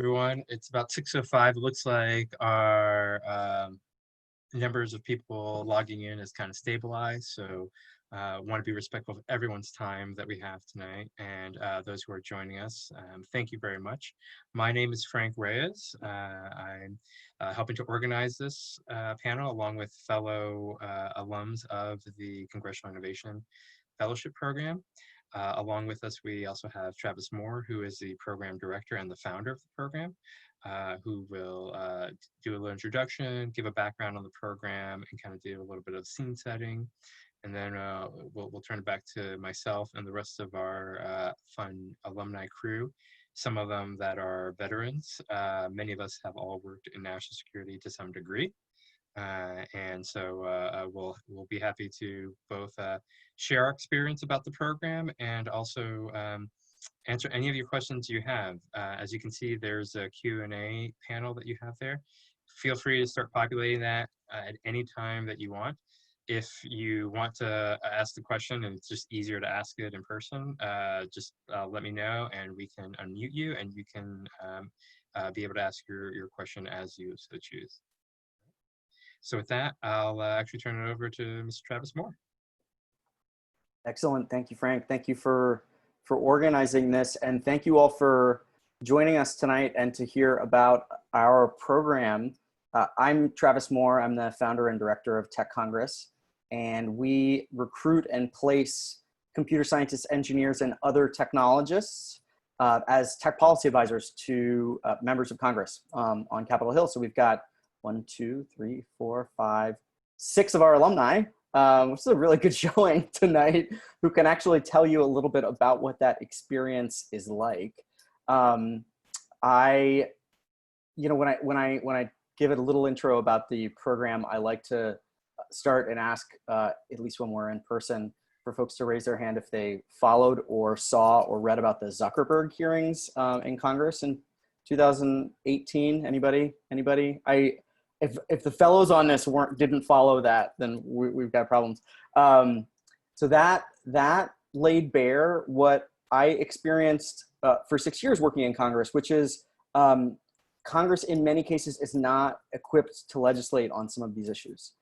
Everyone. It's about 6:05. It looks like our numbers of people logging in is kind of stabilized. So want to be respectful of everyone's time that we have tonight and those who are joining us. Thank you very much. My name is Frank Reyes. I'm helping to organize this panel along with fellow alums of the Congressional Innovation Fellowship program. Along with us, we also have Travis Moore, who is the program director and the founder of the program, who will do a little introduction, give a background on the program, and kind of do a little bit of scene setting. And then we'll turn it back to myself and the rest of our fun alumni crew, some of them that are veterans. Many of us have all worked in national security to some degree. And so we'll be happy to both share our experience about the program and also answer any of your questions you have. As you can see, there's a Q&A panel that you have there. Feel free to start populating that at any time that you want. If you want to ask the question and it's just easier to ask it in person, just let me know and we can unmute you and you can be able to ask your question as you so choose. So with that, I'll actually turn it over to Mr. Travis Moore. Excellent. Thank you, Frank. Thank you for organizing this. And thank you all for joining us tonight and to hear about our program. I'm Travis Moore. I'm the founder and director of TechCongress. And we recruit and place computer scientists, engineers, and other technologists as tech policy advisors to members of Congress on Capitol Hill. So we've got 1, 2, 3, 4, 5, 6 of our alumni, which is a really good showing tonight, who can actually tell you a little bit about what that experience is like. When I give it a little intro about the program, I like to start and ask, at least when we're in person, for folks to raise their hand if they followed or saw or read about the Zuckerberg hearings in Congress in 2018. Anybody? If the fellows on this didn't follow that, then we've got problems. So that laid bare what I experienced for 6 years working in Congress, which is Congress in many cases is not equipped to legislate on some of these issues.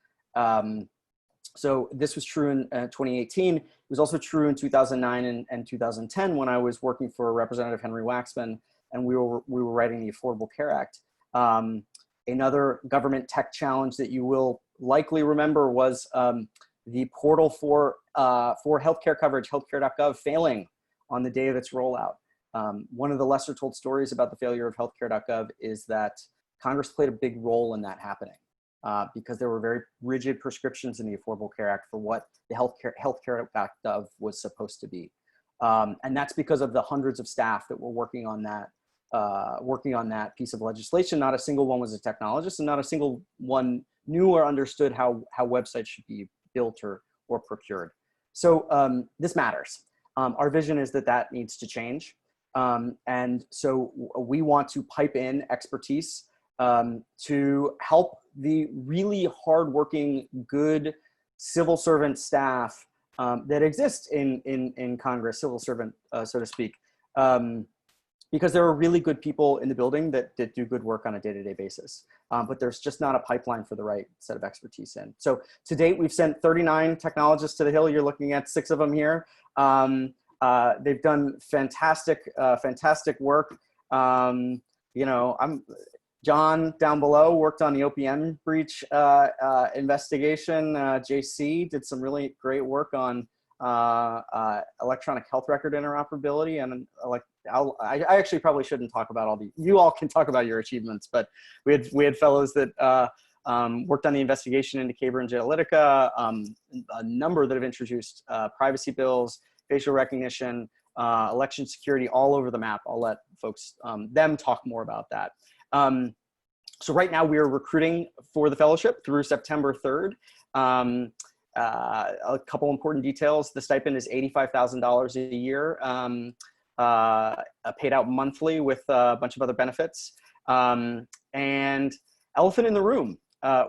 So this was true in 2018. It was also true in 2009 and 2010 when I was working for Representative Henry Waxman and we were writing the Affordable Care Act. Another government tech challenge that you will likely remember was the portal for healthcare coverage, healthcare.gov, failing on the day of its rollout. One of the lesser told stories about the failure of healthcare.gov is that Congress played a big role in that happening because there were very rigid prescriptions in the Affordable Care Act for what the healthcare.gov was supposed to be. And that's because of the hundreds of staff that were working on that piece of legislation. Not a single one was a technologist and not a single one knew or understood how websites should be built or procured. So this matters. Our vision is that needs to change. And so we want to pipe in expertise to help the really hardworking, good civil servant staff that exists in Congress, civil servant, so to speak. Because there are really good people in the building that do good work on a day-to-day basis. But there's just not a pipeline for the right set of expertise in. So to date, we've sent 39 technologists to the Hill. You're looking at 6 of them here. They've done fantastic work. John down below worked on the OPM breach investigation. JC did some really great work on electronic health record interoperability, and I actually probably shouldn't talk about all the. You all can talk about your achievements, but we had fellows that worked on the investigation into Cambridge Analytica, a number that have introduced privacy bills, facial recognition, election security, all over the map. I'll let folks them talk more about that. So right now we are recruiting for the fellowship through September 3rd. A couple important details. The stipend is $85,000 a year, paid out monthly with a bunch of other benefits. And elephant in the room,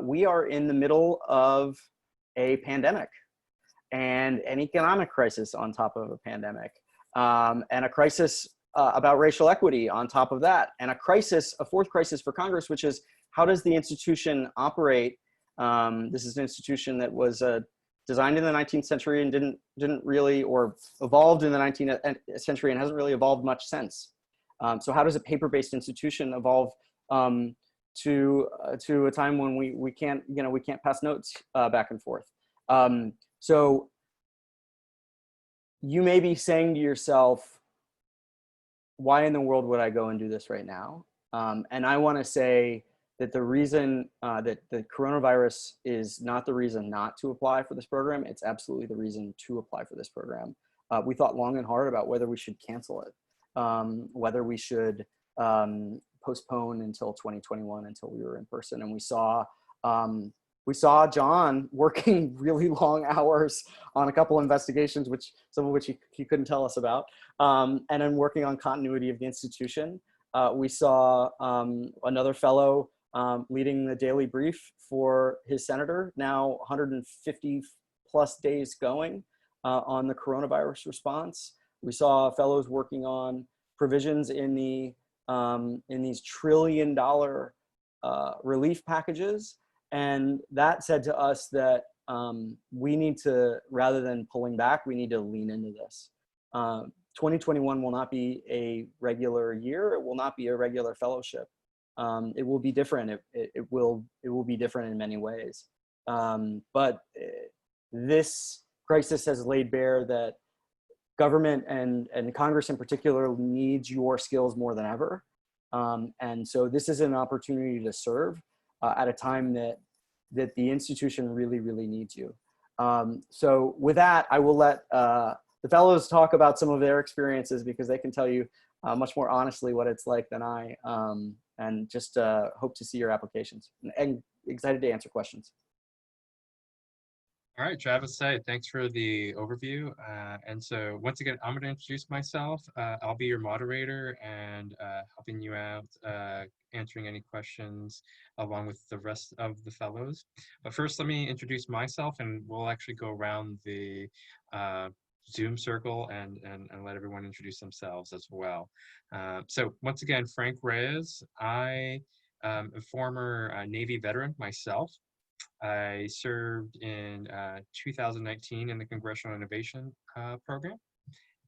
we are in the middle of a pandemic and an economic crisis on top of a pandemic, and a crisis about racial equity on top of that, and a fourth crisis for Congress, which is how does the institution operate? This is an institution that was designed in the 19th century and didn't really, or evolved in the 19th century and hasn't really evolved much since. So how does a paper-based institution evolve to a time when we can't pass notes back and forth? So you may be saying to yourself, why in the world would I go and do this right now? And I want to say that the reason that the coronavirus is not the reason not to apply for this program. It's absolutely the reason to apply for this program. We thought long and hard about whether we should cancel it, whether we should postpone until 2021 until we were in person. And we saw John working really long hours on a couple investigations, some of which he couldn't tell us about, and then working on continuity of the institution. We saw another fellow leading the daily brief for his senator, now 150 plus days going on the coronavirus response. We saw fellows working on provisions in these $1 trillion relief packages. And that said to us that we need to, rather than pulling back, we need to lean into this. 2021 will not be a regular year. It will not be a regular fellowship. It will be different. It will be different in many ways. But this crisis has laid bare that government and Congress in particular needs your skills more than ever. And so this is an opportunity to serve at a time that the institution really, really needs you. So with that, I will let the fellows talk about some of their experiences, because they can tell you much more honestly what it's like than I, and just hope to see your applications and excited to answer questions. All right, Travis, thanks for the overview. And so once again, I'm going to introduce myself. I'll be your moderator and helping you out, answering any questions along with the rest of the fellows. But first, let me introduce myself, and we'll actually go around the Zoom circle and let everyone introduce themselves as well. So once again, Frank Reyes. I am a former Navy veteran myself. I served in 2019 in the Congressional Innovation Program,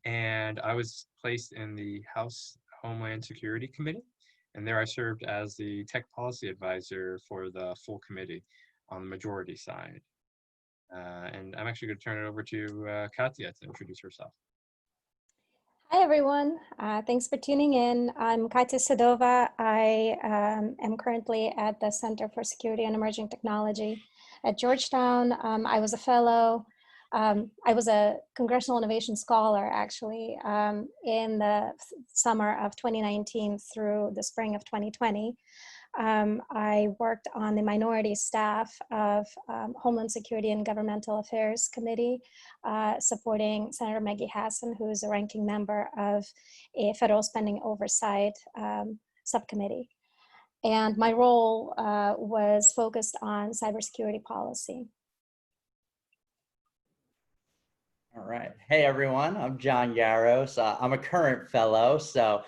and I was placed in the House Homeland Security Committee, and there I served as the tech policy advisor for the full committee on the majority side. And I'm actually going to turn it over to Katya to introduce herself. Hi, everyone. Thanks for tuning in. I'm Katya Sedova. I am currently at the Center for Security and Emerging Technology at Georgetown. I was a fellow. I was a Congressional Innovation Scholar, actually, in the summer of 2019 through the spring of 2020. I worked on the minority staff of Homeland Security and Governmental Affairs Committee, supporting Senator Maggie Hassan, who is a ranking member of a federal spending oversight subcommittee. And my role was focused on cybersecurity policy. All right. Hey, everyone. I'm John Yaros. I'm a current fellow, so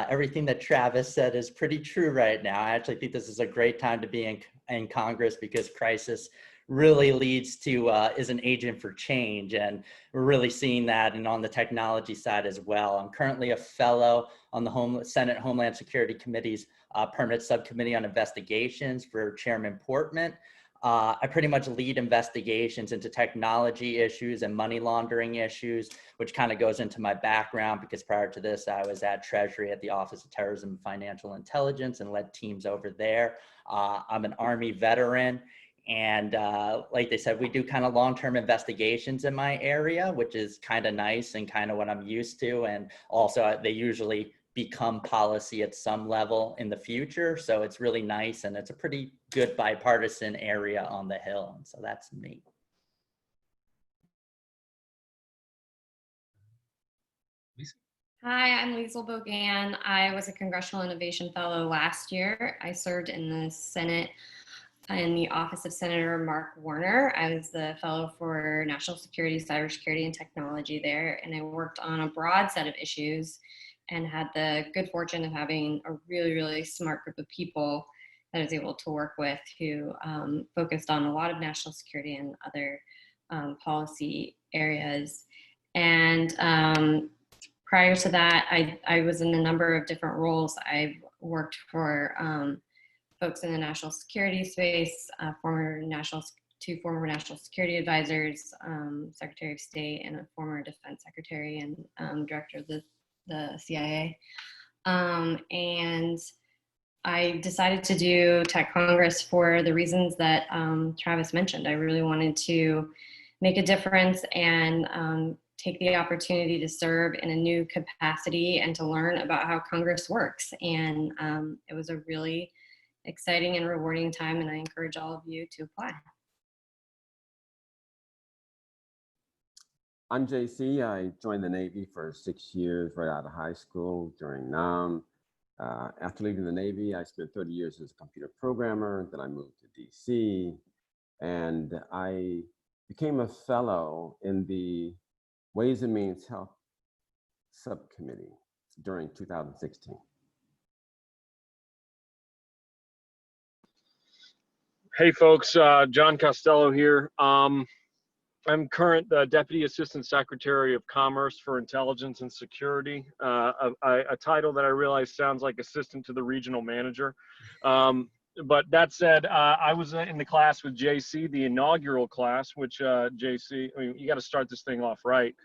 everything that Travis said is pretty true right now. I actually think this is a great time to be in Congress, because crisis really leads to, is an agent for change. And we're really seeing that, and on the technology side as well. I'm currently a fellow on the Senate Homeland Security Committee's Permanent Subcommittee on Investigations for Chairman Portman. I pretty much lead investigations into technology issues and money laundering issues, which kind of goes into my background, because prior to this, I was at Treasury at the Office of Terrorism and Financial Intelligence and led teams over there. I'm an Army veteran, and like they said, we do kind of long-term investigations in my area, which is kind of nice and kind of what I'm used to. And also they usually become policy at some level in the future. So it's really nice, and it's a pretty good bipartisan area on the Hill. And so that's me. Hi, I'm Leisel Bogan. I was a Congressional Innovation Fellow last year. I served in the Senate in the office of Senator Mark Warner. I was the fellow for national security, cybersecurity, and technology there, and I worked on a broad set of issues, and had the good fortune of having a really, really smart group of people that I was able to work with who focused on a lot of national security and other policy areas. And prior to that, I was in a number of different roles. I've worked for folks in the national security space, two former national security advisors, Secretary of State, and a former defense secretary and director of the CIA. And I decided to do TechCongress for the reasons that Travis mentioned. I really wanted to make a difference and take the opportunity to serve in a new capacity and to learn about how Congress works. And it was a really exciting and rewarding time, and I encourage all of you to apply. I'm JC. I joined the Navy for 6 years right out of high school during NAM. After leaving the Navy, I spent 30 years as a computer programmer. Then I moved to DC, and I became a fellow in the Ways and Means Health Subcommittee during 2016. Hey folks, John Costello here. I'm current Deputy Assistant Secretary of Commerce for Intelligence and Security, a title that I realize sounds like assistant to the regional manager. But that said, I was in the class with JC, the inaugural class, which JC, I mean, you got to start this thing off right.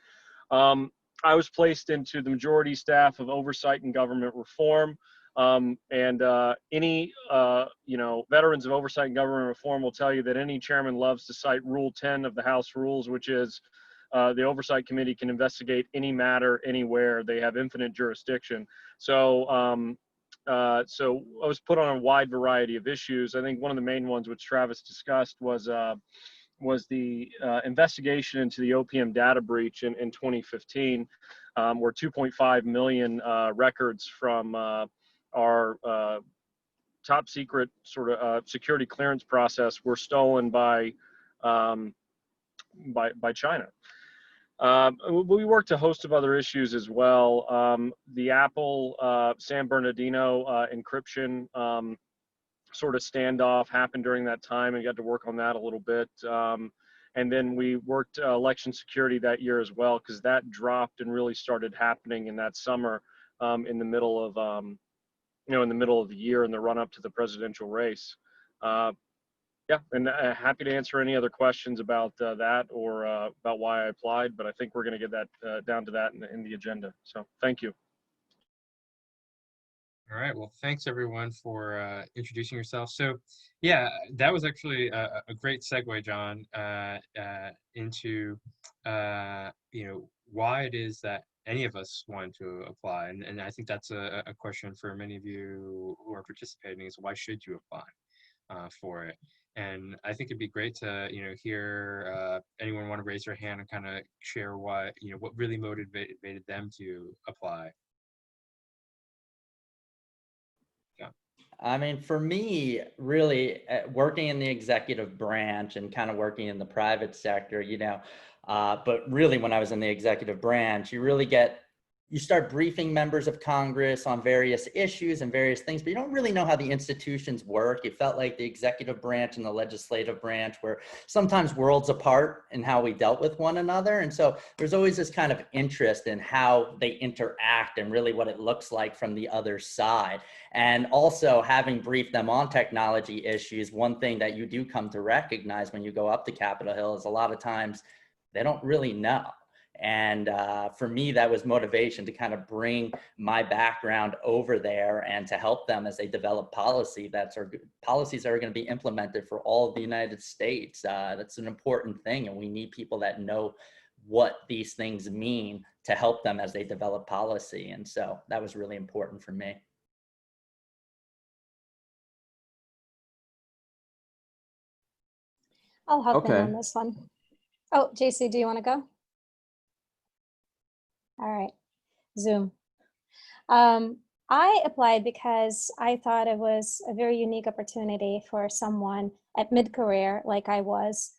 I was placed into the majority staff of Oversight and Government Reform. Any veterans of Oversight and Government Reform will tell you that any chairman loves to cite Rule 10 of the House Rules, which is the Oversight Committee can investigate any matter anywhere. They have infinite jurisdiction. So I was put on a wide variety of issues. I think one of the main ones which Travis discussed was the investigation into the OPM data breach in 2015, where 2.5 million records from our top secret sort of security clearance process were stolen by China. We worked a host of other issues as well. The Apple San Bernardino encryption sort of standoff happened during that time, and got to work on that a little bit. And then we worked election security that year as well, because that dropped and really started happening in that summer, in the middle of the year in the run up to the presidential race. Yeah, and happy to answer any other questions about that or about why I applied, but I think we're going to get that down to that in the agenda. So thank you. All right, well, thanks everyone for introducing yourself. So yeah, that was actually a great segue, John, into why it is that any of us want to apply. And I think that's a question for many of you who are participating, is why should you apply for it? And I think it'd be great to hear anyone want to raise their hand and kind of share what really motivated them to apply. I mean, for me, really working in the executive branch and kind of working in the private sector, but really when I was in the executive branch, you start briefing members of Congress on various issues and various things, but you don't really know how the institutions work. It felt like the executive branch and the legislative branch were sometimes worlds apart in how we dealt with one another. And so there's always this kind of interest in how they interact and really what it looks like from the other side. And also having briefed them on technology issues, one thing that you do come to recognize when you go up to Capitol Hill is a lot of times they don't really know. And for me, that was motivation to kind of bring my background over there and to help them as they develop policies that are going to be implemented for all of the United States. That's an important thing. And we need people that know what these things mean to help them as they develop policy. And so that was really important for me. I'll hop in on this one. Oh, JC, do you want to go? All right, Zoom. I applied because I thought it was a very unique opportunity for someone at mid-career, like I was,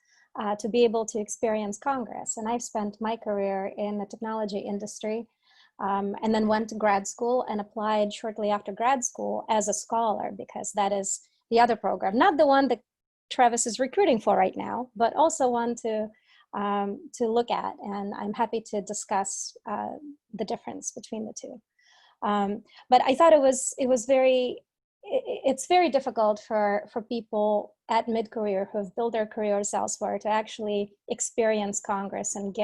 to be able to experience Congress. And I've spent my career in the technology industry, and then went to grad school and applied shortly after grad school as a scholar, because that is the other program, not the one that Travis is recruiting for right now, but also one to look at. And I'm happy to discuss the difference between the two. But I thought it's very difficult for people at mid-career who have built their careers elsewhere to actually experience Congress and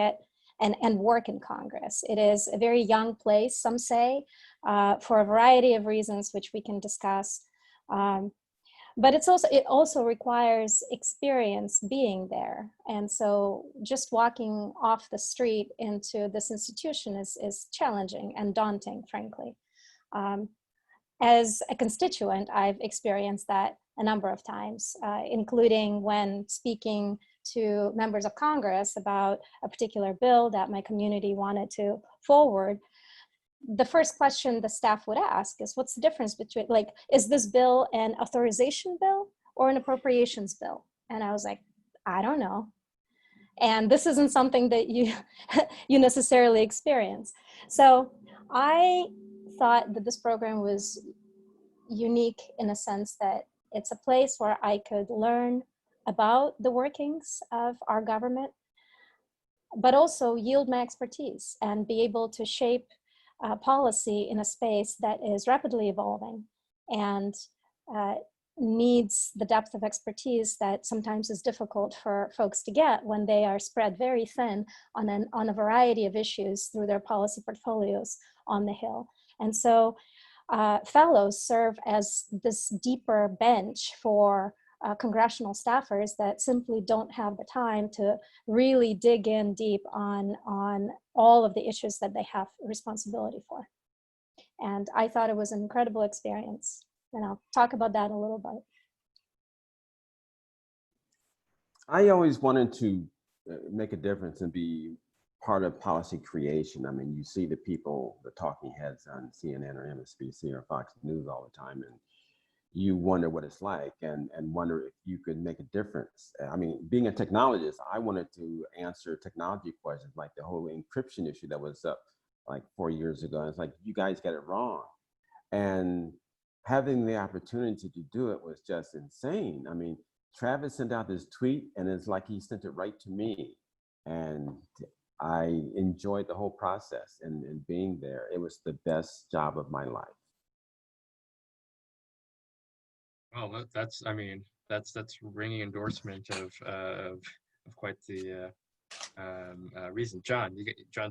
and work in Congress. It is a very young place, some say, for a variety of reasons, which we can discuss. But it also requires experience being there. And so just walking off the street into this institution is challenging and daunting, frankly. As a constituent, I've experienced that a number of times, including when speaking to members of Congress about a particular bill that my community wanted to forward. The first question the staff would ask is, what's the difference between, like, is this bill an authorization bill or an appropriations bill? And I was like, I don't know. And this isn't something that you necessarily experience. So I thought that this program was unique in a sense that it's a place where I could learn about the workings of our government, but also yield my expertise and be able to shape policy in a space that is rapidly evolving and needs the depth of expertise that sometimes is difficult for folks to get when they are spread very thin on a variety of issues through their policy portfolios on the Hill. And so fellows serve as this deeper bench for congressional staffers that simply don't have the time to really dig in deep on all of the issues that they have responsibility for. And I thought it was an incredible experience. And I'll talk about that a little bit. I always wanted to make a difference and be part of policy creation. I mean, you see the people, the talking heads on CNN or MSNBC or Fox News all the time, and you wonder what it's like and wonder if you could make a difference. I mean, being a technologist, I wanted to answer technology questions like the whole encryption issue that was up like 4 years ago. And it's like, you guys got it wrong. And having the opportunity to do it was just insane. I mean, Travis sent out this tweet and it's like he sent it right to me. And I enjoyed the whole process and being there. It was the best job of my life. Well, that's ringing endorsement of quite the reason. John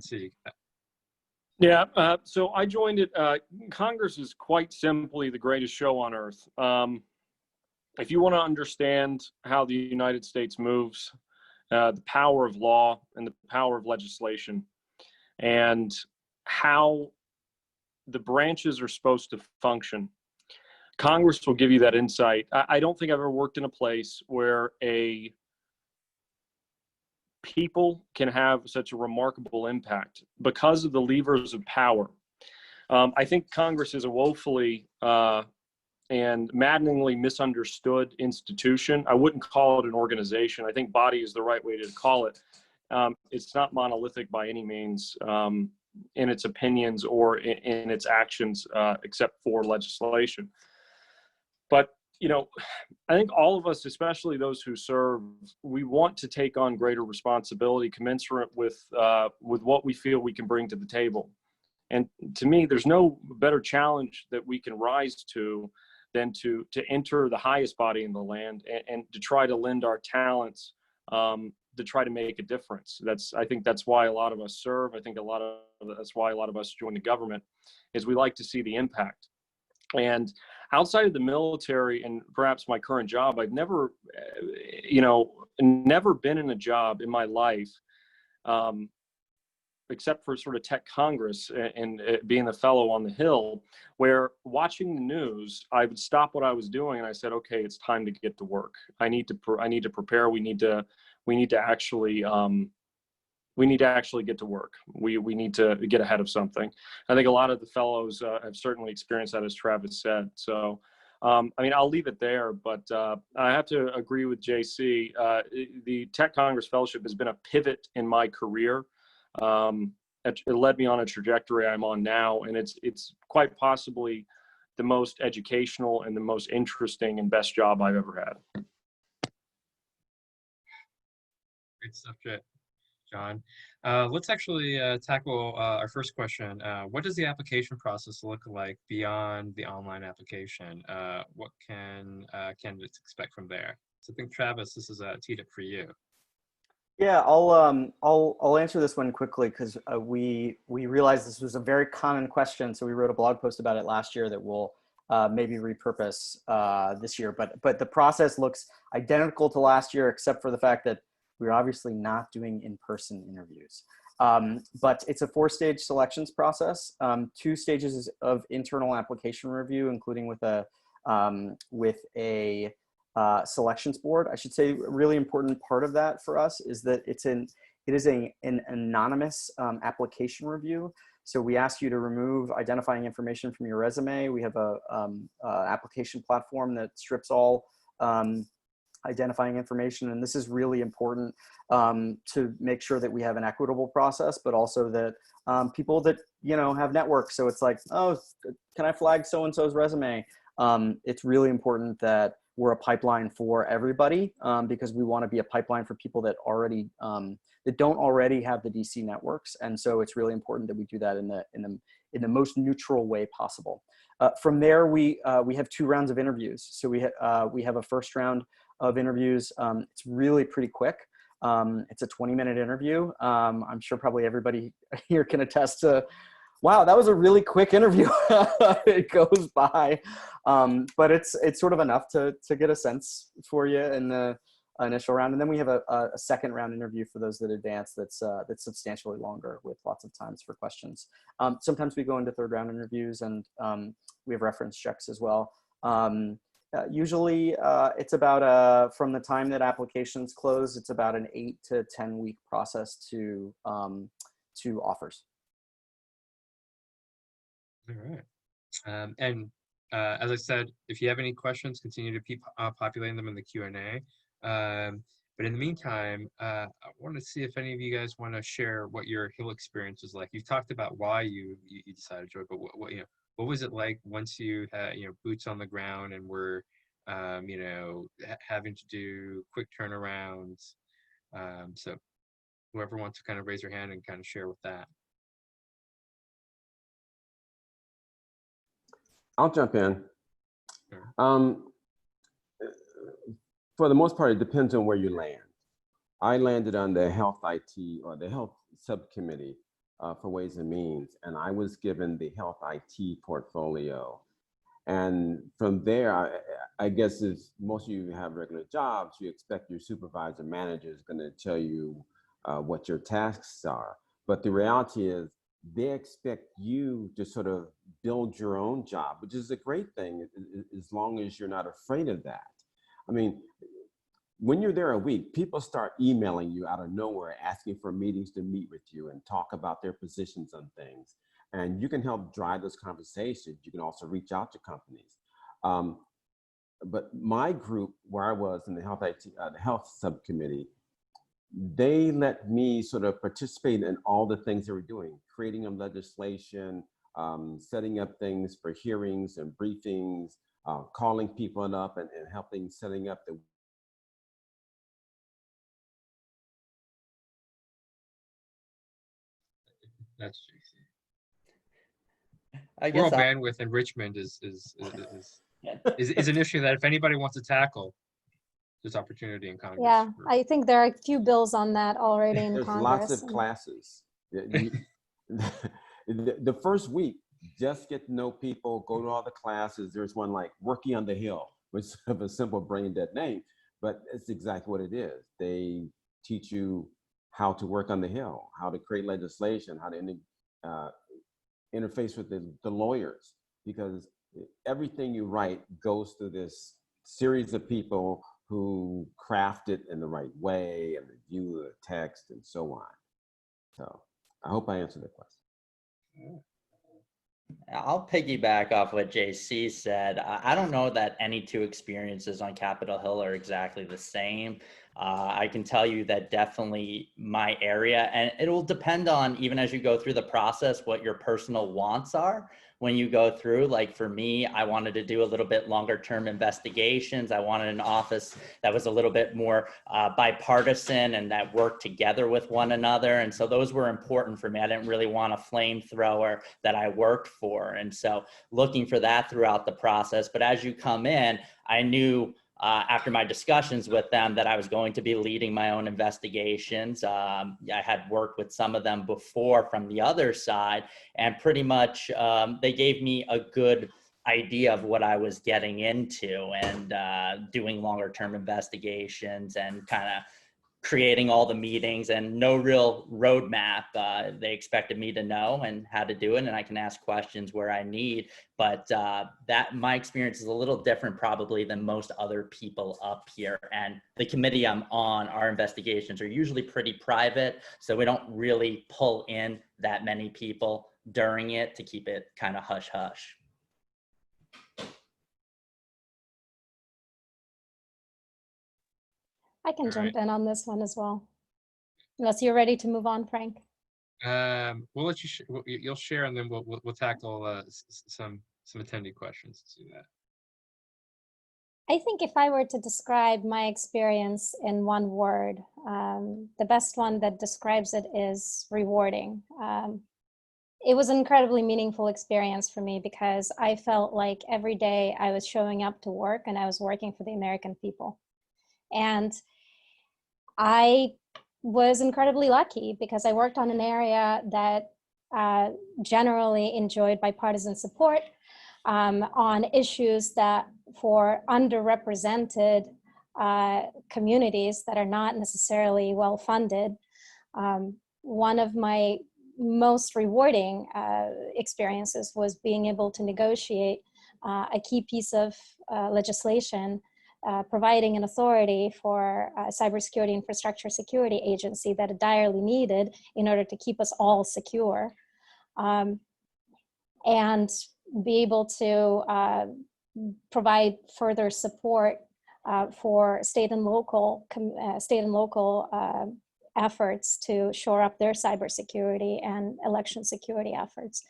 C. Yeah, so I joined it. Congress is quite simply the greatest show on earth. If you want to understand how the United States moves, the power of law and the power of legislation, and how the branches are supposed to function, Congress will give you that insight. I don't think I've ever worked in a place where a people can have such a remarkable impact because of the levers of power. I think Congress is a woefully and maddeningly misunderstood institution. I wouldn't call it an organization. I think body is the right way to call it. It's not monolithic by any means in its opinions or in its actions, except for legislation. But, you know, I think all of us, especially those who serve, we want to take on greater responsibility commensurate with what we feel we can bring to the table. And to me, there's no better challenge that we can rise to than to enter the highest body in the land and to try to lend our talents to try to make a difference. I think that's why a lot of us serve. I think that's why a lot of us join the government, is we like to see the impact. And outside of the military and perhaps my current job, I've never been in a job in my life, except for sort of TechCongress and being the fellow on the Hill, where watching the news, I would stop what I was doing and I said, okay, it's time to get to work. I need to prepare. We need to actually get to work. We need to get ahead of something. I think a lot of the fellows have certainly experienced that, as Travis said. So, I mean, I'll leave it there, but I have to agree with JC. The TechCongress Fellowship has been a pivot in my career. it led me on a trajectory I'm on now, and it's quite possibly the most educational and the most interesting and best job I've ever had. Great stuff, John. Let's actually tackle our first question. What does the application process look like beyond the online application? What can candidates expect from there? So I think, Travis, this is teed up for you. Yeah, I'll answer this one quickly because we realized this was a very common question, so we wrote a blog post about it last year that we'll maybe repurpose this year. But the process looks identical to last year, except for the fact that we're obviously not doing in-person interviews. But it's a 4-stage selections process, 2 stages of internal application review, including with a selections board. I should say a really important part of that for us is that it is an anonymous application review. So we ask you to remove identifying information from your resume. We have a application platform that strips all identifying information, and this is really important to make sure that we have an equitable process, but also that people that have networks. So it's like, oh, can I flag so-and-so's resume? It's really important that we're a pipeline for everybody because we want to be a pipeline for people that already that don't already have the DC networks, and so it's really important that we do that in the most neutral way possible. From there, we have 2 rounds of interviews. So we have a first round of interviews. It's really pretty quick. It's a 20-minute interview. I'm sure probably everybody here can attest to, wow, that was a really quick interview. It goes by, but it's sort of enough to get a sense for you in the initial round. And then we have a second round interview for those that advance that's substantially longer with lots of times for questions. Sometimes we go into 3rd round interviews, and we have reference checks as well. Usually it's about from the time that applications close, it's about an 8 to 10 week process to offers. All right. And as I said, if you have any questions, continue to keep populating them in the Q&A. But in the meantime, I want to see if any of you guys want to share what your Hill experience was like. You've talked about why you decided to join, but what was it like once you had boots on the ground and were having to do quick turnarounds? So whoever wants to kind of raise their hand and kind of share with that. I'll jump in. Sure. For the most part, it depends on where you land. I landed on the health IT or the health subcommittee for Ways and Means, and I was given the health IT portfolio. And from there, I guess as most of you have regular jobs, you expect your supervisor manager is going to tell you what your tasks are. But the reality is they expect you to sort of build your own job, which is a great thing as long as you're not afraid of that. I mean, when you're there a week, people start emailing you out of nowhere, asking for meetings to meet with you and talk about their positions on things. And you can help drive those conversations. You can also reach out to companies. But my group, where I was in the health IT, the health subcommittee, they let me sort of participate in all the things they were doing, creating of legislation, setting up things for hearings and briefings, calling people up and helping setting up the That's JC. I guess Rural bandwidth enrichment is an issue that if anybody wants to tackle, there's opportunity in Congress. Yeah, I think there are a few bills on that already in There's Congress. lots of classes. The first week, just get to know people, go to all the classes. There's one like Working on the Hill, which is sort of a simple brain dead name, but it's exactly what it is. They teach you how to work on the Hill, how to create legislation, how to interface with the lawyers, because everything you write goes through this series of people who craft it in the right way and review the text and so on. So I hope I answered the question. I'll piggyback off what JC said. I don't know that any two experiences on Capitol Hill are exactly the same. I can tell you that definitely my area, and it will depend on, even as you go through the process, what your personal wants are. When you go through, like for me, I wanted to do a little bit longer term investigations. I wanted an office that was a little bit more bipartisan and that worked together with one another. And so those were important for me. I didn't really want a flamethrower that I worked for. And so looking for that throughout the process. But as you come in, I knew after my discussions with them that I was going to be leading my own investigations. I had worked with some of them before from the other side, and pretty much they gave me a good idea of what I was getting into, and doing longer term investigations and kind of creating all the meetings and no real roadmap. They expected me to know and how to do it, and I can ask questions where I need. But that my experience is a little different probably than most other people up here. And the committee I'm on, our investigations are usually pretty private, so we don't really pull in that many people during it to keep it kind of hush hush. I can All jump in on this one as well. Unless you're ready to move on, Frank. We'll let you you'll share, and then we'll tackle some attendee questions. Let's do that. I think if I were to describe my experience in one word, the best one that describes it is rewarding. It was an incredibly meaningful experience for me because I felt like every day I was showing up to work and I was working for the American people. And I was incredibly lucky because I worked on an area that generally enjoyed bipartisan support on issues that for underrepresented communities that are not necessarily well funded. One of my most rewarding experiences was being able to negotiate a key piece of legislation providing an authority for a cybersecurity infrastructure security agency that it direly needed in order to keep us all secure, and be able to provide further support for state and local efforts to shore up their cybersecurity and election security efforts.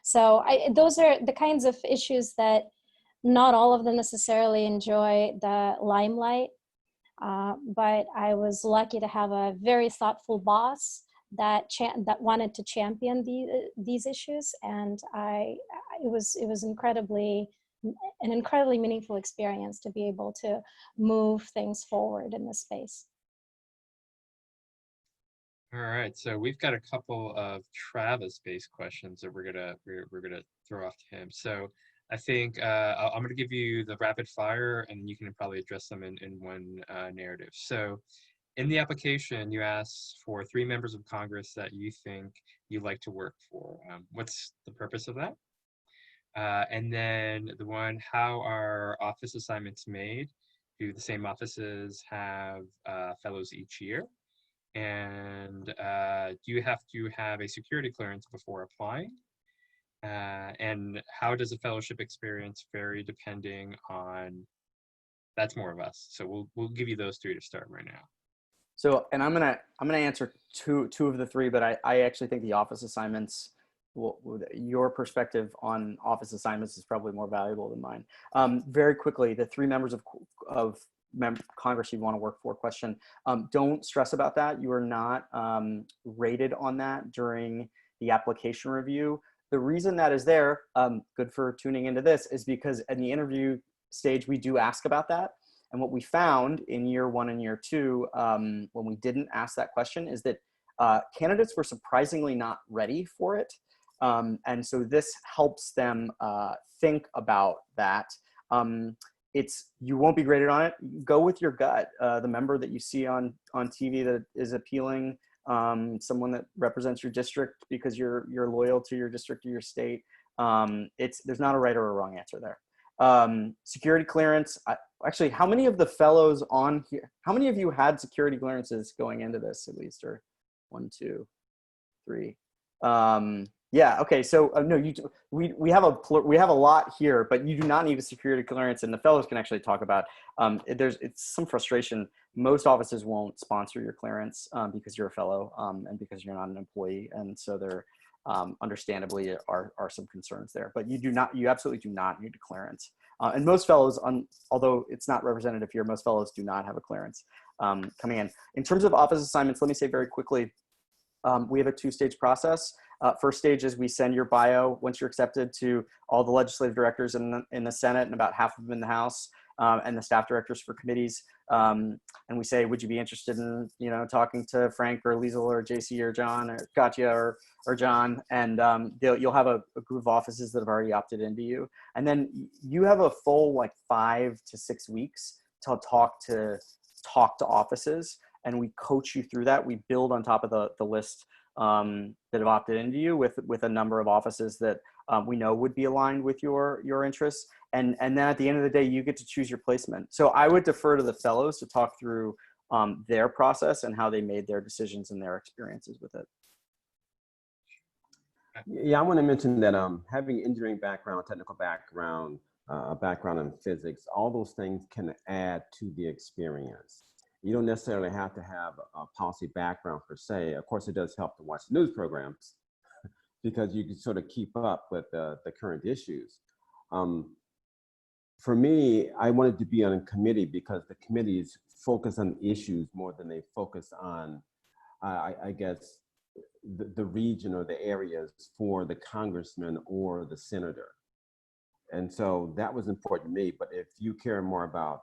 So those are the kinds of issues that not all of them necessarily enjoy the limelight, but I was lucky to have a very thoughtful boss that wanted to champion these issues, and it was an incredibly meaningful experience to be able to move things forward in this space. All right, so we've got a couple of Travis-based questions that we're gonna throw off to him. So I think I'm gonna give you the rapid fire, and you can probably address them in one narrative. So in the application, you ask for 3 members of Congress that you think you'd like to work for. What's the purpose of that? And then the one, how are office assignments made? Do the same offices have fellows each year? And do you have to have a security clearance before applying? And how does a fellowship experience vary depending on, that's more of us. So we'll give you those 3 to start right now. So, and I'm gonna answer two of the 3, but I actually think the office assignments, your perspective on office assignments is probably more valuable than mine. Very quickly, the 3 members of Congress you want to work for question. Don't stress about that. You are not rated on that during the application review. The reason that is there, good for tuning into this, is because in the interview stage, we do ask about that. And what we found in year 1 and year 2, when we didn't ask that question, is that candidates were surprisingly not ready for it. And so this helps them think about that. You won't be graded on it. Go with your gut. The member that you see on TV that is appealing, someone that represents your district because you're loyal to your district or your state. There's not a right or a wrong answer there. Security clearance. Actually, how many of the fellows on here, how many of you had security clearances going into this at least, or 1, 2, 3? Yeah. Okay. So no, we have a lot here, but you do not need a security clearance, and the fellows can actually talk about. It's some frustration. Most offices won't sponsor your clearance because you're a fellow and because you're not an employee, and so there understandably are some concerns there. But you absolutely do not need a clearance. And most fellows, although it's not representative here, most fellows do not have a clearance coming in. In terms of office assignments, let me say very quickly, we have a two-stage process. First stage is we send your bio, once you're accepted, to all the legislative directors in the Senate and about half of them in the House, and the staff directors for committees. And we say, would you be interested in, talking to Frank or Leisel or JC or John or Katya or John? And you'll have a group of offices that have already opted into you. And then you have a full 5 to 6 weeks to talk to offices, and we coach you through that. We build on top of the list that have opted into you with a number of offices that we know would be aligned with your interests. And then at the end of the day, you get to choose your placement. So I would defer to the fellows to talk through their process and how they made their decisions and their experiences with it. Yeah, I want to mention that having engineering background, technical background, background in physics, all those things can add to the experience. You don't necessarily have to have a policy background per se. Of course, it does help to watch news programs because you can sort of keep up with the current issues. For me, I wanted to be on a committee because the committees focus on issues more than they focus on, I guess, the region or the areas for the congressman or the senator. And so that was important to me. But if you care more about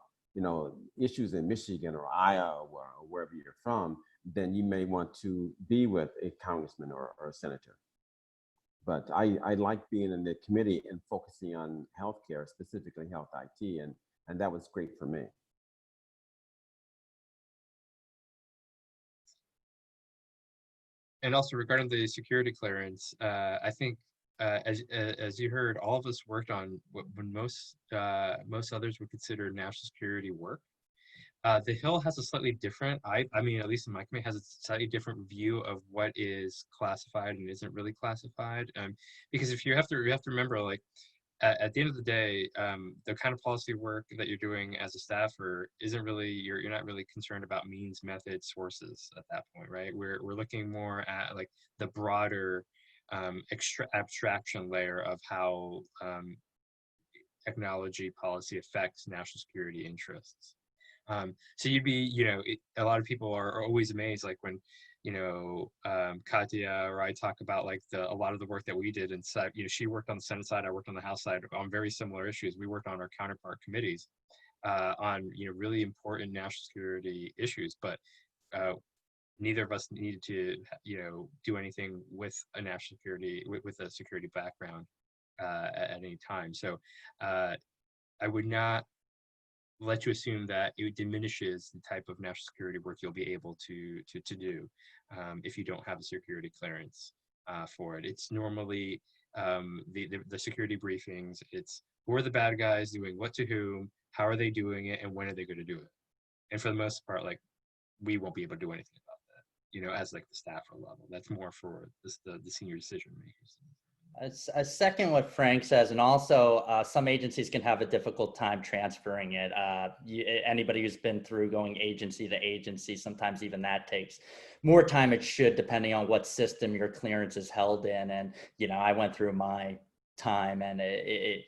issues in Michigan or Iowa or wherever you're from, then you may want to be with a congressman or a senator. But I like being in the committee and focusing on healthcare, specifically health IT, and that was great for me. And also regarding the security clearance, I think as you heard, all of us worked on what when most others would consider national security work. The Hill has a slightly different, I mean, at least in my committee, has a slightly different view of what is classified and isn't really classified. Because if you have to remember, at the end of the day, the kind of policy work that you're doing as a staffer isn't really, you're not really concerned about means, methods, sources at that point, right? We're looking more at the broader abstraction layer of how technology policy affects national security interests. So you'd be, a lot of people are always amazed, when, Katya or I talk about a lot of the work that we did inside, she worked on the Senate side, I worked on the House side on very similar issues. We worked on our counterpart committees on, really important national security issues, but neither of us needed to, do anything with a national security, with a security background at any time. So I would not let you assume that it diminishes the type of national security work you'll be able to do if you don't have a security clearance for it. It's normally the security briefings. It's who are the bad guys doing what to whom, how are they doing it, and when are they going to do it? And for the most part, we won't be able to do anything about that, as the staffer level. That's more for the senior decision makers. I second what Frank says, and also some agencies can have a difficult time transferring it. Anybody who's been through going agency to agency, sometimes even that takes more time it should, depending on what system your clearance is held in. And, I went through my time and it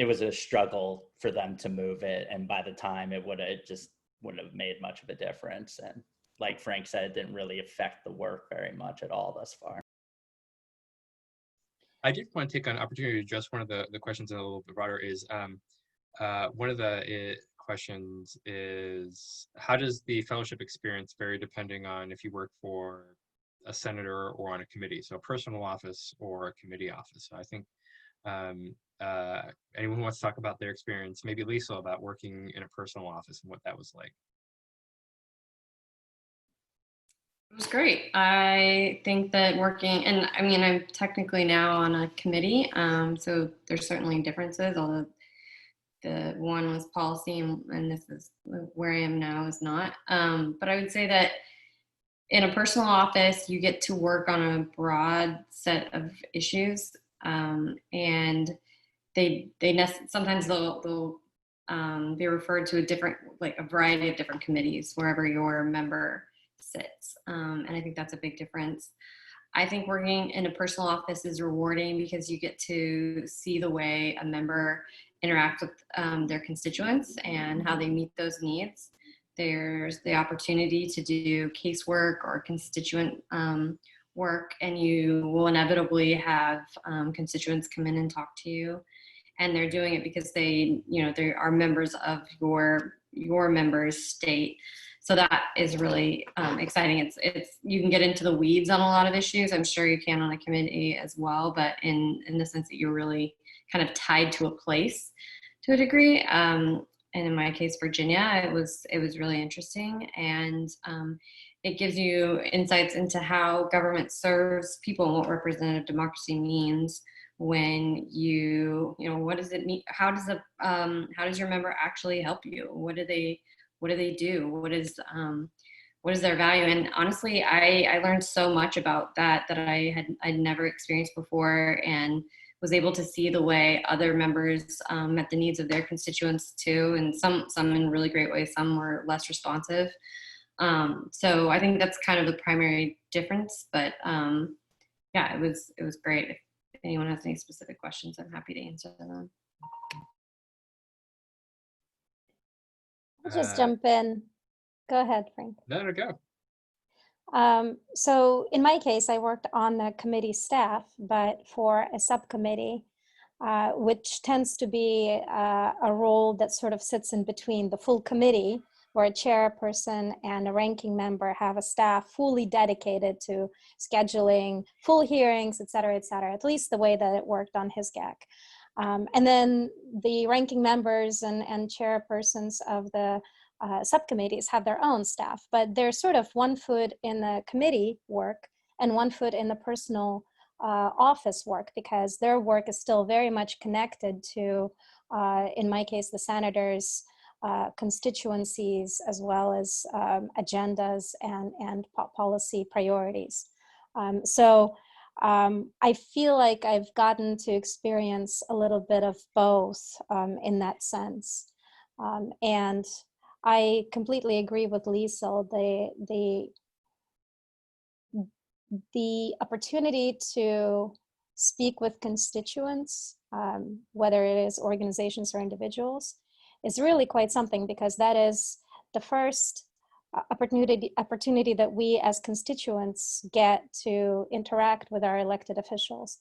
was a struggle for them to move it. And by the time it wouldn't have made much of a difference. And like Frank said, it didn't really affect the work very much at all thus far. I did want to take an opportunity to address one of the questions a little bit broader. Is one of the questions is, how does the fellowship experience vary depending on if you work for a senator or on a committee? So a personal office or a committee office. So I think anyone who wants to talk about their experience, maybe Leisel, about working in a personal office and what that was like. It was great. I think that working, and I mean, I'm technically now on a committee, so there's certainly differences, although the one was policy and this is where I am now is not. But I would say that in a personal office, you get to work on a broad set of issues, and sometimes they'll be referred to a variety of different committees wherever your member sits, and I think that's a big difference. I think working in a personal office is rewarding because you get to see the way a member interacts with their constituents and how they meet those needs. There's the opportunity to do casework or constituent work, and you will inevitably have constituents come in and talk to you. And they're doing it because they are members of your member's state. So that is really exciting. It's you can get into the weeds on a lot of issues. I'm sure you can on a committee as well, but in the sense that you're really kind of tied to a place to a degree. And in my case, Virginia, it was really interesting, and it gives you insights into how government serves people and what representative democracy means. When what does it mean? How does your member actually help you? What do they do? What is their value? And honestly, I learned so much about that I'd never experienced before, and was able to see the way other members met the needs of their constituents too, and some in really great ways, some were less responsive. So I think that's kind of the primary difference, but yeah, it was great. If anyone has any specific questions, I'm happy to answer them. I'll just jump in. Go ahead, Frank. No, go. So in my case, I worked on the committee staff, but for a subcommittee, which tends to be a role that sort of sits in between the full committee, where a chairperson and a ranking member have a staff fully dedicated to scheduling full hearings, et cetera, at least the way that it worked on HISGAC. And then the ranking members and chairpersons of the subcommittees have their own staff, but they're sort of one foot in the committee work and one foot in the personal office work, because their work is still very much connected to, in my case, the senators' constituencies, as well as agendas and policy priorities. So I feel like I've gotten to experience a little bit of both in that sense. And I completely agree with Leisel. The opportunity to speak with constituents, whether it is organizations or individuals, is really quite something, because that is the first opportunity that we as constituents get to interact with our elected officials.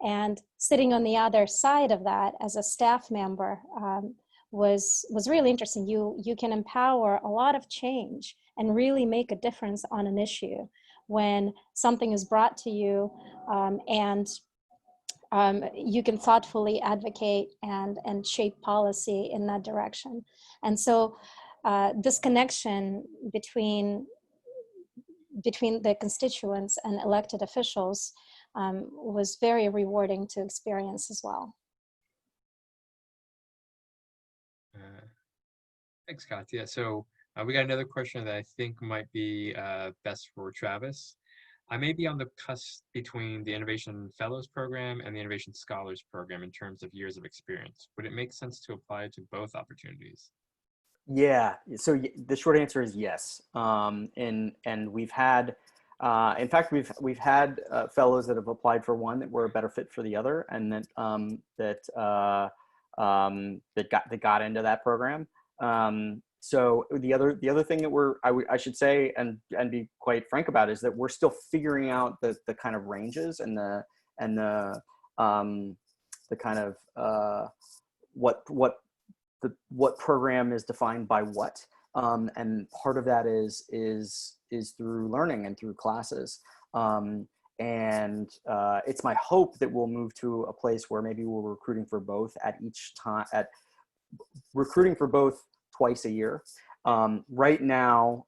And sitting on the other side of that as a staff member was really interesting. You can empower a lot of change and really make a difference on an issue when something is brought to you, and you can thoughtfully advocate and shape policy in that direction. And so this connection between the constituents and elected officials was very rewarding to experience as well. Thanks, Katya. So we got another question that I think might be best for Travis. I may be on the cusp between the Innovation Fellows Program and the Innovation Scholars Program in terms of years of experience. Would it make sense to apply to both opportunities? Yeah, so the short answer is yes. And we've had, in fact, we've had fellows that have applied for one that were a better fit for the other, and that got into that program. So the other thing that I should say and be quite frank about is that we're still figuring out the kind of ranges and the kind of what program is defined by what, and part of that is through learning and through classes. And it's my hope that we'll move to a place where maybe we're recruiting for both recruiting for both twice a year. Right now,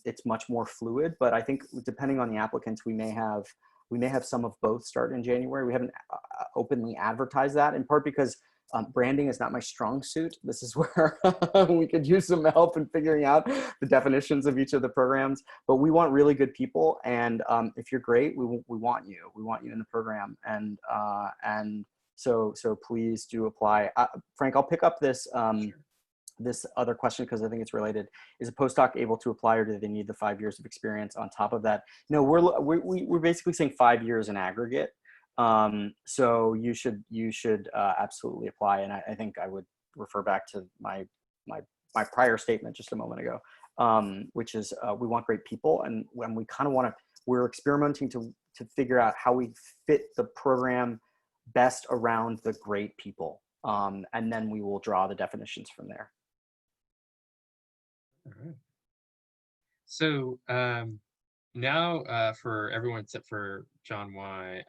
it's much more fluid, but I think depending on the applicants, we may have some of both start in January. We haven't openly advertised that, in part because Branding is not my strong suit. This is where we could use some help in figuring out the definitions of each of the programs. But we want really good people, and if you're great, we want you. We want you in the program, and so please do apply. Frank, I'll pick up this this other question because I think it's related. Is a postdoc able to apply, or do they need the 5 years of experience on top of that? No, we're basically saying 5 years in aggregate. So you should absolutely apply. And I think I would refer back to my prior statement just a moment ago, which is we want great people, and when we kind of we're experimenting to figure out how we fit the program best around the great people. And then we will draw the definitions from there. All right. So now for everyone except for John Y.,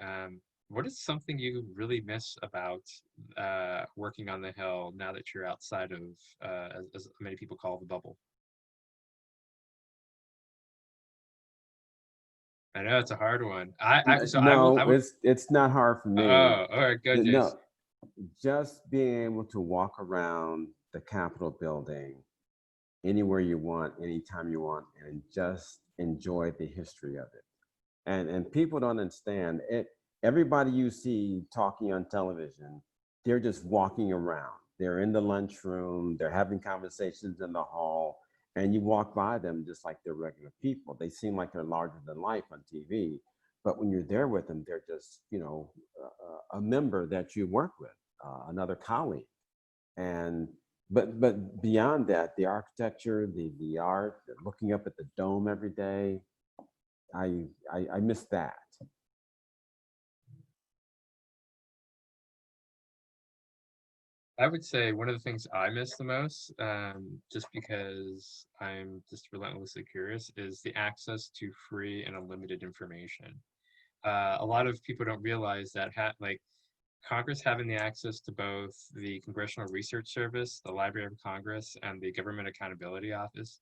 what is something you really miss about working on the Hill now that you're outside of, as many people call, the bubble? I know it's a hard one. It's not hard for me. Oh, all right, good. No, just being able to walk around the Capitol building anywhere you want, anytime you want, and just enjoy the history of it. And people don't understand it. Everybody you see talking on television, they're just walking around. They're in the lunchroom, they're having conversations in the hall, and you walk by them just like they're regular people. They seem like they're larger than life on TV, but when you're there with them, they're just, a member that you work with, another colleague. And but beyond that, the architecture, the art, looking up at the dome every day, I miss that. I would say one of the things I miss the most, just because I'm just relentlessly curious, is the access to free and unlimited information. A lot of people don't realize that Congress having the access to both the Congressional Research Service, the Library of Congress, and the Government Accountability Office,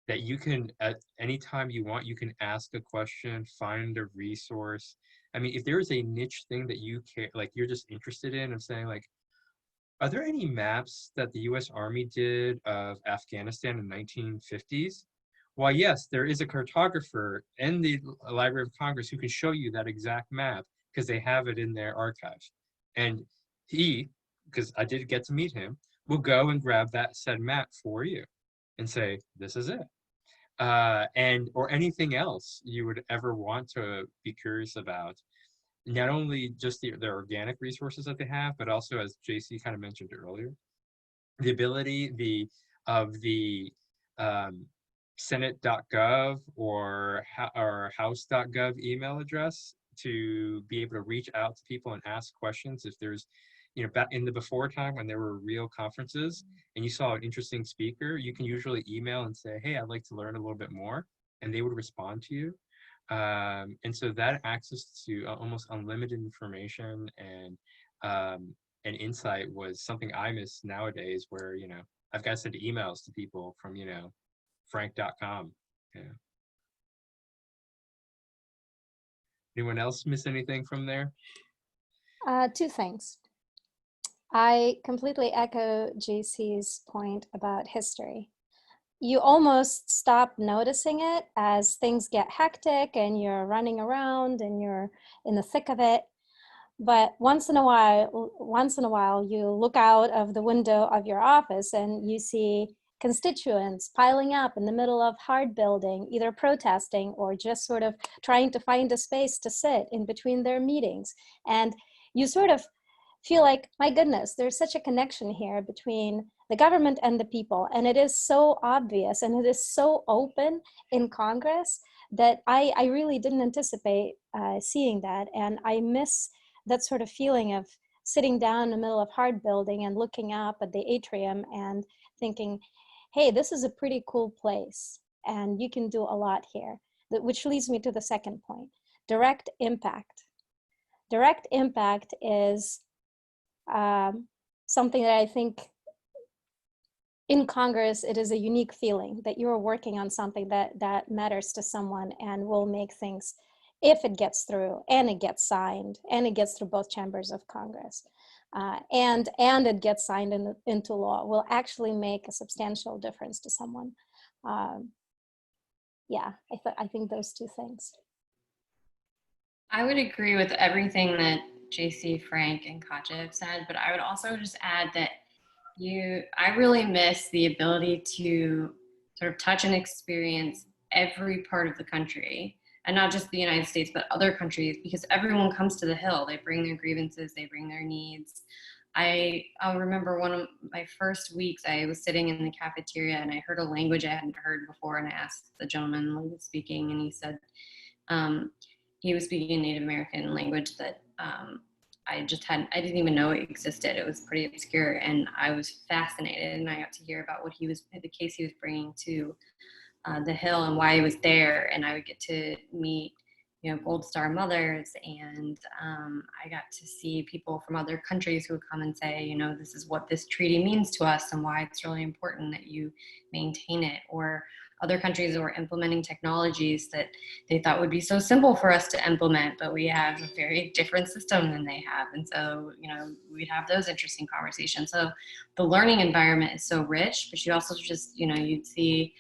that you can, at any time you want, you can ask a question, find a resource. I mean, if there is a niche thing that you care, you're just interested in, and saying are there any maps that the U.S. Army did of Afghanistan in the 1950s? Why, yes, there is a cartographer in the Library of Congress who can show you that exact map because they have it in their archives. And he, because I did get to meet him, will go and grab that said map for you and say, this is it. Or anything else you would ever want to be curious about. Not only just the organic resources that they have, but also, as JC kind of mentioned earlier, the ability of the Senate.gov or House.gov email address to be able to reach out to people and ask questions. If there's, back in the before time when there were real conferences and you saw an interesting speaker, you can usually email and say, hey, I'd like to learn a little bit more, and they would respond to you. And so that access to almost unlimited information and insight was something I miss nowadays, where, I've got to send emails to people from, frank.com. Yeah. Anyone else miss anything from there? Two things. I completely echo JC's point about history. You almost stop noticing it as things get hectic and you're running around and you're in the thick of it. But once in a while, you look out of the window of your office and you see constituents piling up in the middle of hard building, either protesting or just sort of trying to find a space to sit in between their meetings. And you sort of feel like, my goodness, there's such a connection here between the government and the people. And it is so obvious and it is so open in Congress that I really didn't anticipate seeing that. And I miss that sort of feeling of sitting down in the middle of hard building and looking up at the atrium and thinking, hey, this is a pretty cool place and you can do a lot here. Which leads me to the second point, direct impact. Direct impact is something that I think in Congress, it is a unique feeling that you're working on something that matters to someone and will make things, if it gets through and it gets signed and it gets through both chambers of Congress. and it gets signed into law, will actually make a substantial difference to someone. Yeah, I think those two things. I would agree with everything that JC, Frank, and Katya have said, but I would also just add that I really miss the ability to sort of touch and experience every part of the country, and not just the United States, but other countries, because everyone comes to the Hill. They bring their grievances, they bring their needs. I'll remember one of my first weeks, I was sitting in the cafeteria and I heard a language I hadn't heard before, and I asked the gentleman who was speaking, and he said, he was speaking a Native American language that I didn't even know it existed. It was pretty obscure, and I was fascinated, and I got to hear about the case he was bringing to the Hill and why he was there, and I would get to meet, Gold Star mothers, and I got to see people from other countries who would come and say, this is what this treaty means to us and why it's really important that you maintain it, or other countries that were implementing technologies that they thought would be so simple for us to implement, but we have a very different system than they have. And so, we'd have those interesting conversations. So the learning environment is so rich, but you also just, you'd see,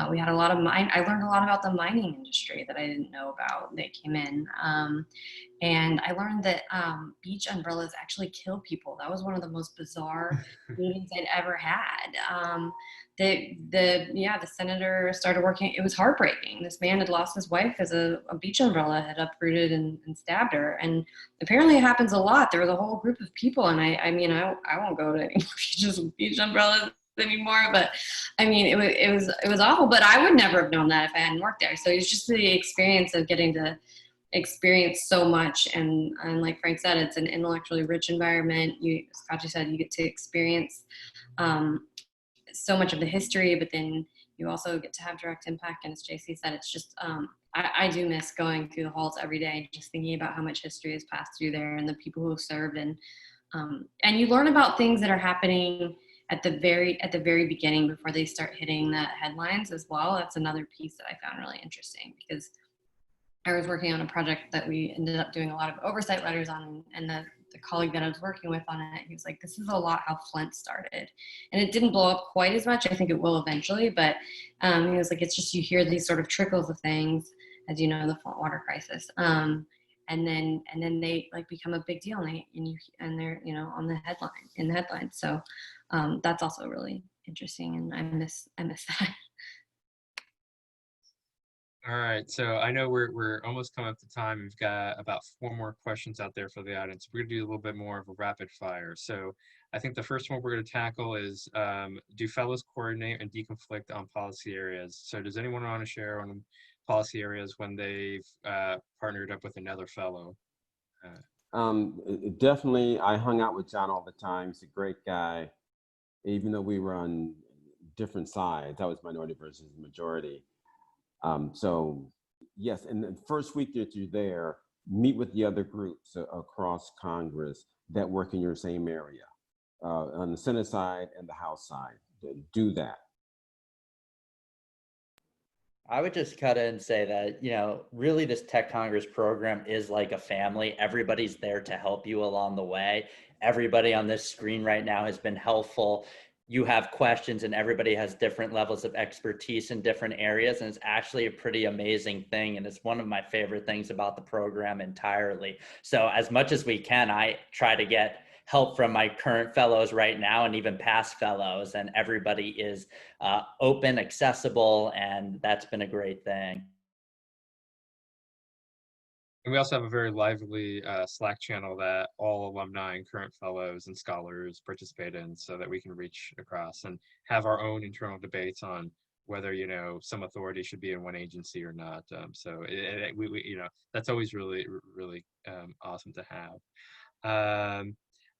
we had a lot of I learned a lot about the mining industry that I didn't know about that came in. And I learned that beach umbrellas actually kill people. That was one of the most bizarre meetings I'd ever had. The senator started working. It was heartbreaking. This man had lost his wife as a beach umbrella had uprooted and stabbed her. And apparently it happens a lot. There was a whole group of people. And I won't go to any beach umbrellas anymore, but it was awful. But I would never have known that if I hadn't worked there. So it was just the experience of getting to experience so much, and like Frank said, it's an intellectually rich environment. As Katya said, you get to experience so much of the history, but then you also get to have direct impact. And as JC said, it's just I do miss going through the halls every day, just thinking about how much history has passed through there and the people who have served, and you learn about things that are happening at the very beginning before they start hitting the headlines as well. That's another piece that I found really interesting, because I was working on a project that we ended up doing a lot of oversight letters on, and the colleague that I was working with on it, he was like, this is a lot how Flint started. And it didn't blow up quite as much. I think it will eventually, but he was like, it's just, you hear these sort of trickles of things, as you know, the Flint water crisis. And then they like become a big deal, and they're, on the headline. So that's also really interesting, and I miss that. All right, so I know we're almost coming up to time. We've got about 4 more questions out there for the audience. We're gonna do a little bit more of a rapid fire. So I think the first one we're gonna tackle is, do fellows coordinate and deconflict on policy areas? So does anyone want to share on policy areas when they've partnered up with another fellow? Definitely, I hung out with John all the time. He's a great guy. Even though we were on different sides, I was minority versus majority. So yes, and the first week that you're there, meet with the other groups across Congress that work in your same area, on the Senate side and the House side. Do that. I would just cut in and say that, really this Tech Congress program is like a family. Everybody's there to help you along the way. Everybody on this screen right now has been helpful. You have questions, and everybody has different levels of expertise in different areas. And it's actually a pretty amazing thing. And it's one of my favorite things about the program entirely. So as much as we can, I try to get help from my current fellows right now, and even past fellows, and everybody is open, accessible, and that's been a great thing. And we also have a very lively Slack channel that all alumni and current fellows and scholars participate in, so that we can reach across and have our own internal debates on whether, some authority should be in one agency or not. So we that's always really, really awesome to have.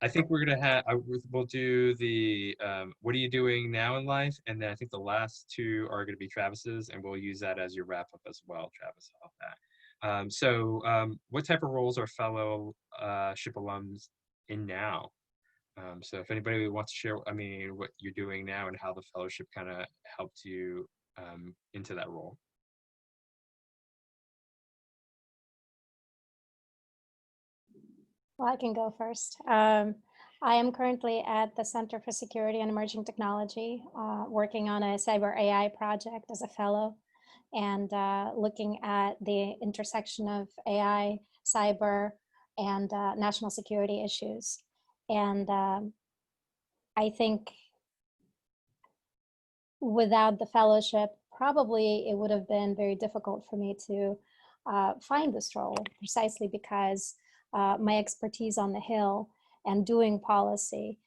I think we're gonna have, we'll do the what are you doing now in life, and then I think the last 2 are gonna be Travis's, and we'll use that as your wrap up as well, Travis. How about that? What type of roles are fellowship alums in now? So if anybody wants to share, what you're doing now and how the fellowship kind of helped you into that role. Well, I can go first. I am currently at the Center for Security and Emerging Technology, working on a cyber AI project as a fellow, and looking at the intersection of AI, cyber, and national security issues. And I think without the fellowship, probably it would have been very difficult for me to find this role, precisely because my expertise on the Hill and doing policy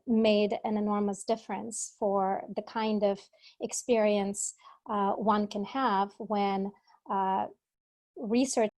made an enormous difference for the kind of experience one can have when research